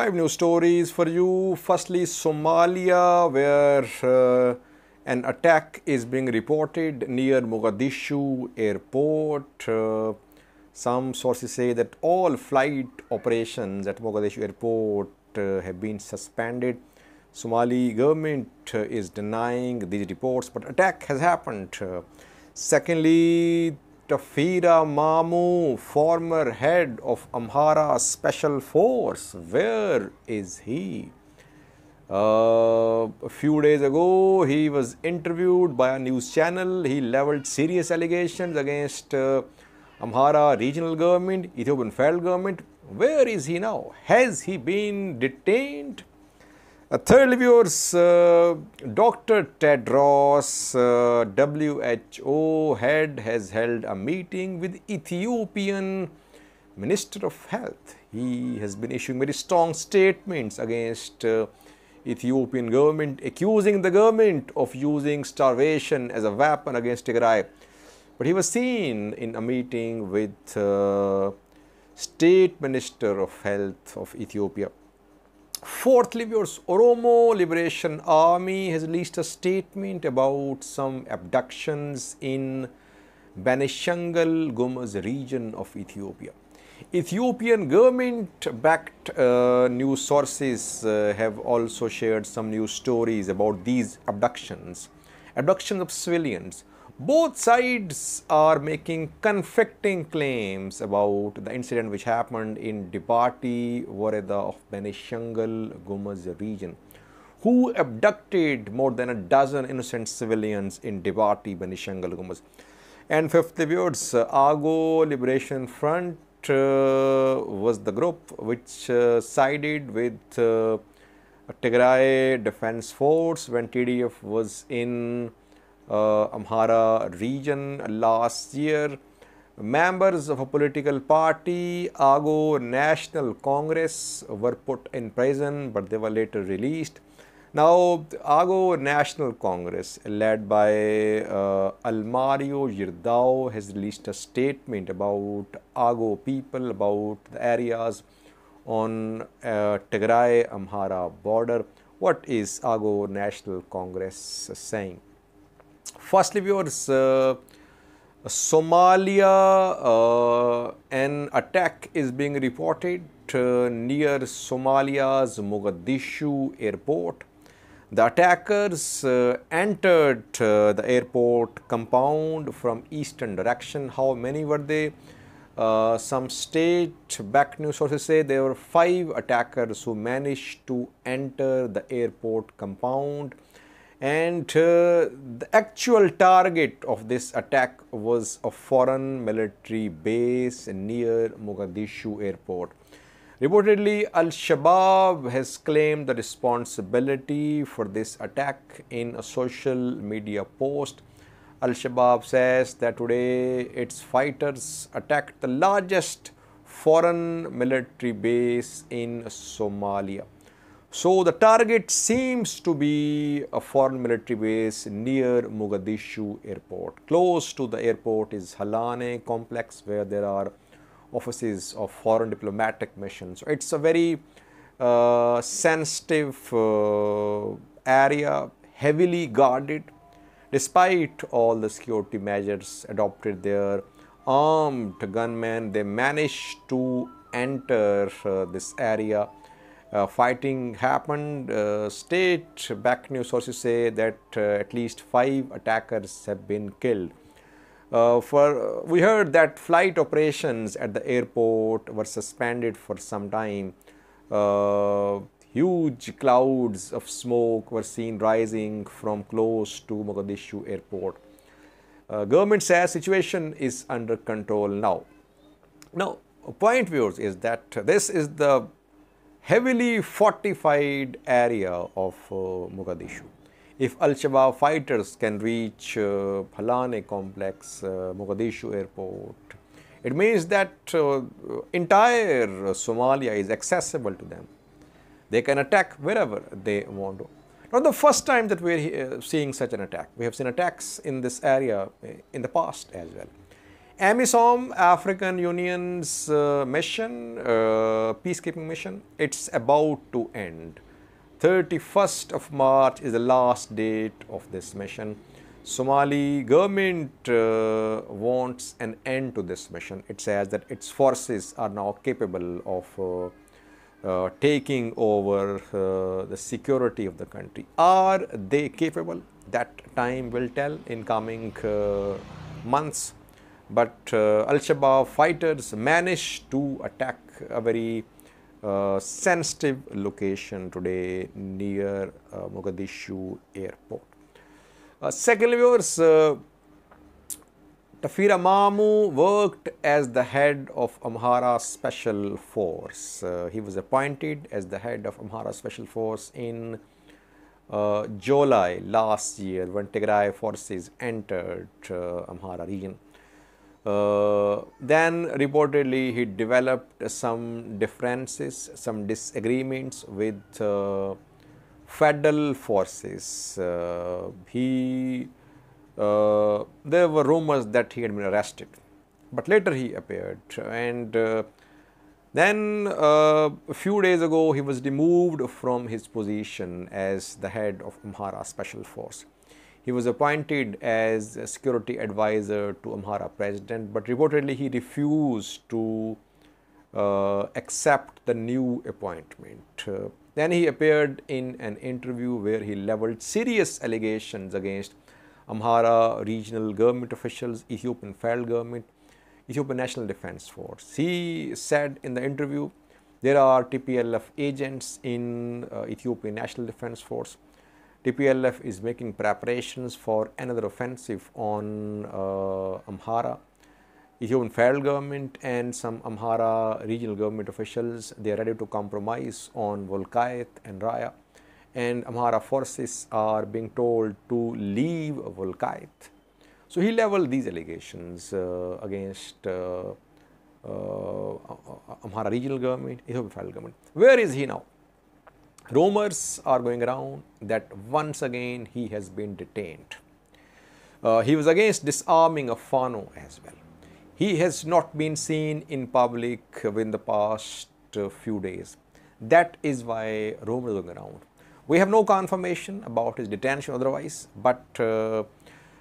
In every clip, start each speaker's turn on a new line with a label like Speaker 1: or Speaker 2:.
Speaker 1: Five news stories for you. Firstly, Somalia, where an attack is being reported near Mogadishu airport. Some sources say that all flight operations at Mogadishu airport have been suspended. Somali government is denying these reports, but attack has happened. Secondly, Tefera Mamo, former head of Amhara Special Force, where is he? A few days ago, he was interviewed by a news channel. He leveled serious allegations against Amhara regional government, Ethiopian federal government. Where is he now? Has he been detained? Thirdly, viewers, Dr. Tedros, WHO head, has held a meeting with Ethiopian Minister of Health. He has been issuing very strong statements against Ethiopian government, accusing the government of using starvation as a weapon against Tigray. But he was seen in a meeting with State Minister of Health of Ethiopia. Fourthly, viewers, Oromo Liberation Army has released a statement about some abductions in Benishangul Gumz region of Ethiopia. Ethiopian government-backed news sources have also shared some news stories about these abductions of civilians. Both sides are making conflicting claims about the incident which happened in Dibati, Wareda of Benishangul Gumz region, who abducted more than a dozen innocent civilians in Dibati, Benishangul Gumz. And fifthly, viewers, Ago Liberation Front was the group which sided with Tigray Defense Force when TDF was in Amhara region last year. Members of a political party, Ago National Congress, were put in prison, but they were later released. Now, Ago National Congress, led by Almario Yirdao, has released a statement about Ago people, about the areas on Tigray-Amhara border. What is Ago National Congress saying? Firstly, viewers, Somalia, an attack is being reported near Somalia's Mogadishu airport. The attackers entered the airport compound from eastern direction. How many were they? Some state-backed news sources say there were 5 attackers who managed to enter the airport compound. And the actual target of this attack was a foreign military base near Mogadishu airport. Reportedly, Al-Shabaab has claimed the responsibility for this attack in a social media post. Al-Shabaab says that today its fighters attacked the largest foreign military base in Somalia. So the target seems to be a foreign military base near Mogadishu airport. Close to the airport is Halane complex, where there are offices of foreign diplomatic missions. So it's a very sensitive area, heavily guarded. Despite all the security measures adopted there, armed gunmen, they managed to enter this area. Fighting happened. State-backed news sources say that at least 5 attackers have been killed. We heard that flight operations at the airport were suspended for some time. Huge clouds of smoke were seen rising from close to Mogadishu airport. Government says situation is under control now. Now, point, viewers, is that this is the heavily fortified area of Mogadishu. If Al-Shabaab fighters can reach Halane complex, Mogadishu airport, it means that entire Somalia is accessible to them. They can attack wherever they want to. Not the first time that we are seeing such an attack. We have seen attacks in this area in the past as well. AMISOM, African Union's mission, peacekeeping mission, it's about to end. 31st of March is the last date of this mission. Somali government wants an end to this mission. It says that its forces are now capable of taking over the security of the country. Are they capable? That time will tell in coming months. But Al-Shabaab fighters managed to attack a very sensitive location today near Mogadishu airport. Secondly, viewers, Tefera Mamo worked as the head of Amhara Special Force. He was appointed as the head of Amhara Special Force in July last year when Tigray forces entered Amhara region. Then reportedly he developed some differences, some disagreements with federal forces. There were rumors that he had been arrested, but later he appeared, and then a few days ago he was removed from his position as the head of Amhara Special Force. He was appointed as a security advisor to Amhara president, but reportedly he refused to accept the new appointment. Then he appeared in an interview where he leveled serious allegations against Amhara regional government officials, Ethiopian federal government, Ethiopian National Defense Force. He said in the interview, there are TPLF agents in Ethiopian National Defense Force. TPLF is making preparations for another offensive on Amhara. Ethiopian federal government and some Amhara regional government officials, they are ready to compromise on Volkayet and Raya, and Amhara forces are being told to leave Volkayet. So he leveled these allegations against Amhara regional government, Ethiopian federal government. Where is he now? Rumors are going around that once again he has been detained. He was against disarming of Fano as well. He has not been seen in public within the past few days. That is why rumors are going around. We have no confirmation about his detention otherwise, but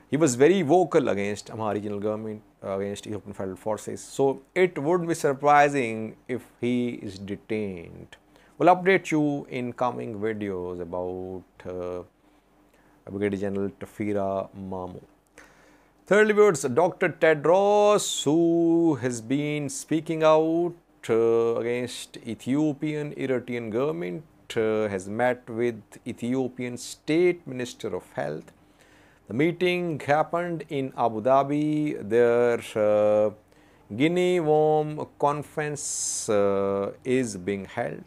Speaker 1: he was very vocal against Amhara regional government, against Ethiopian federal forces. So it would be surprising if he is detained. We'll update you in coming videos about Brigadier General Tefera Mamo. Thirdly, viewers, Dr. Tedros, who has been speaking out against Ethiopian Eritrean government, has met with Ethiopian State Minister of Health. The meeting happened in Abu Dhabi. Their Guinea Worm Conference is being held.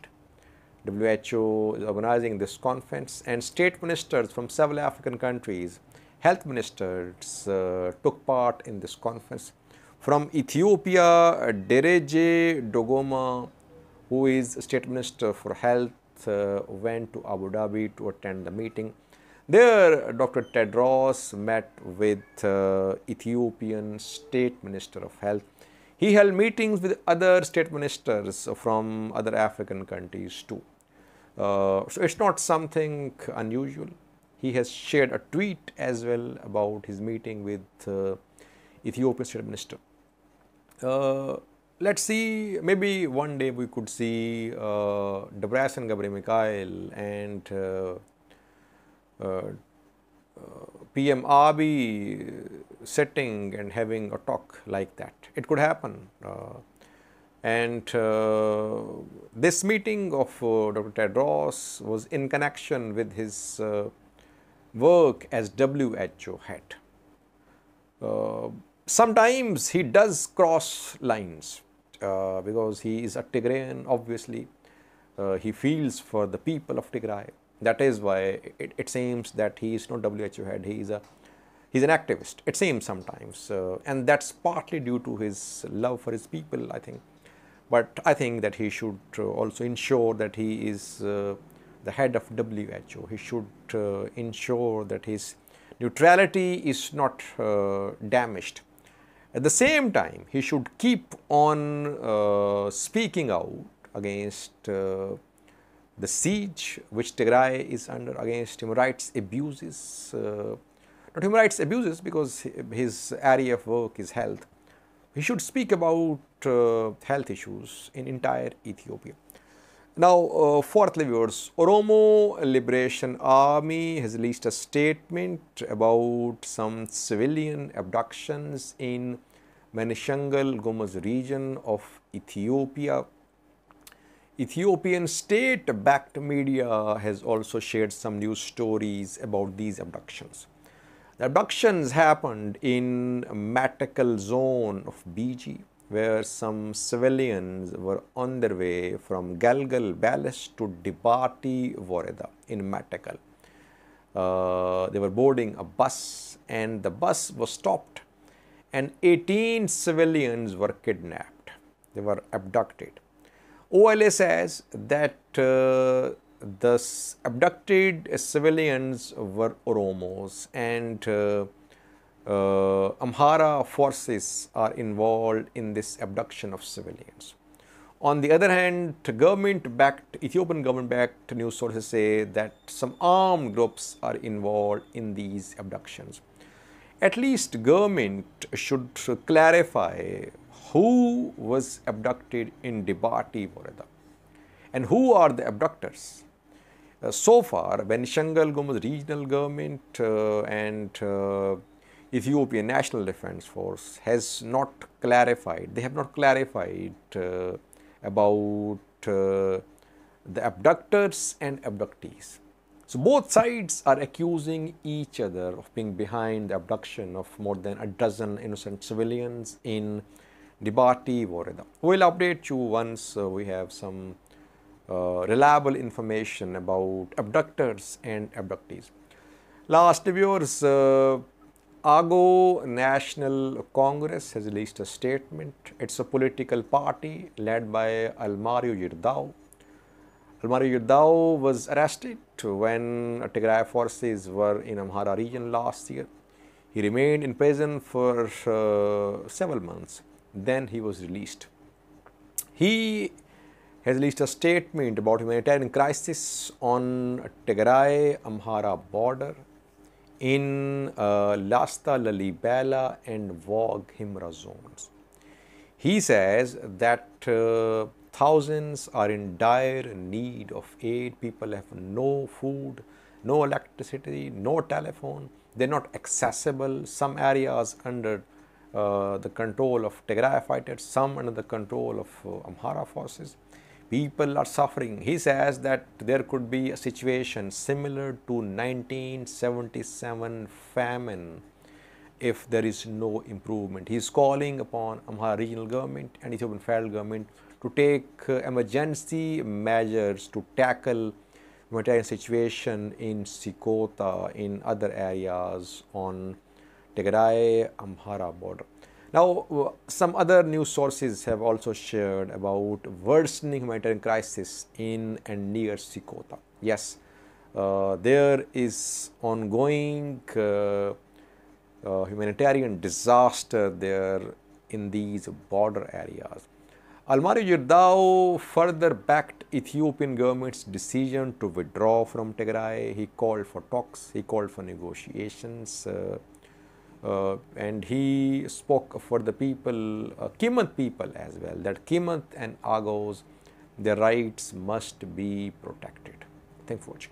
Speaker 1: WHO is organizing this conference, and state ministers from several African countries, health ministers took part in this conference. From Ethiopia, Dereje Dogoma, who is State Minister for Health, went to Abu Dhabi to attend the meeting. There, Dr. Tedros met with Ethiopian State Minister of Health. He held meetings with other state ministers from other African countries too. So it's not something unusual. He has shared a tweet as well about his meeting with Ethiopian State Minister. Let's see, maybe one day we could see Debretsion Gebremichael and PM Abiy sitting and having a talk like that. It could happen. And this meeting of Dr. Tedros was in connection with his work as WHO head. Sometimes he does cross lines because he is a Tigrayan, obviously. He feels for the people of Tigray. That is why it seems that he is not WHO head, he's an activist, it seems sometimes. And that's partly due to his love for his people, I think. But I think that he should also ensure that he is the head of WHO. He should ensure that his neutrality is not damaged. At the same time, he should keep on speaking out against the siege which Tigray is under, against human rights abuses, not human rights abuses because his area of work is health. He should speak about health issues in entire Ethiopia. Now, fourthly, viewers, Oromo Liberation Army has released a statement about some civilian abductions in Benishangul Gumz region of Ethiopia. Ethiopian state-backed media has also shared some news stories about these abductions. The abductions happened in a Matakal zone of BG, where some civilians were on their way from Galgal Palace to Dibati Voreda in Matakal. They were boarding a bus and the bus was stopped and 18 civilians were kidnapped. They were abducted. OLA says that the abducted civilians were Oromos and Amhara forces are involved in this abduction of civilians. On the other hand, Ethiopian government-backed news sources say that some armed groups are involved in these abductions. At least government should clarify who was abducted in Dibati Voreda and who are the abductors. So far, Benishangul Gumz regional government and Ethiopian National Defense Force has not clarified, they have not clarified about the abductors and abductees. So both sides are accusing each other of being behind the abduction of more than a dozen innocent civilians in Dibati Voreda. We will update you once we have some reliable information about abductors and abductees. Last, viewers, Ago National Congress has released a statement. It's a political party led by Almario Yirdao. Almario Yirdao was arrested when Tigray forces were in Amhara region last year. He remained in prison for several months. Then he was released. He has released a statement about humanitarian crisis on Tigray-Amhara border in Lasta, Lalibela and Vog Himra zones. He says that thousands are in dire need of aid. People have no food, no electricity, no telephone. They're not accessible. Some areas under the control of Tigray fighters, some under the control of Amhara forces. People are suffering. He says that there could be a situation similar to 1977 famine if there is no improvement. He is calling upon Amhara regional government and Ethiopian federal government to take emergency measures to tackle humanitarian situation in Sikota, in other areas on Tigray-Amhara border. Now, some other news sources have also shared about worsening humanitarian crisis in and near Sikota. Yes, there is ongoing humanitarian disaster there in these border areas. Almario Yirdao further backed Ethiopian government's decision to withdraw from Tigray. He called for talks, he called for negotiations. And he spoke for the people, Kimat people as well, that Kimat and Agos, their rights must be protected. Thanks for watching.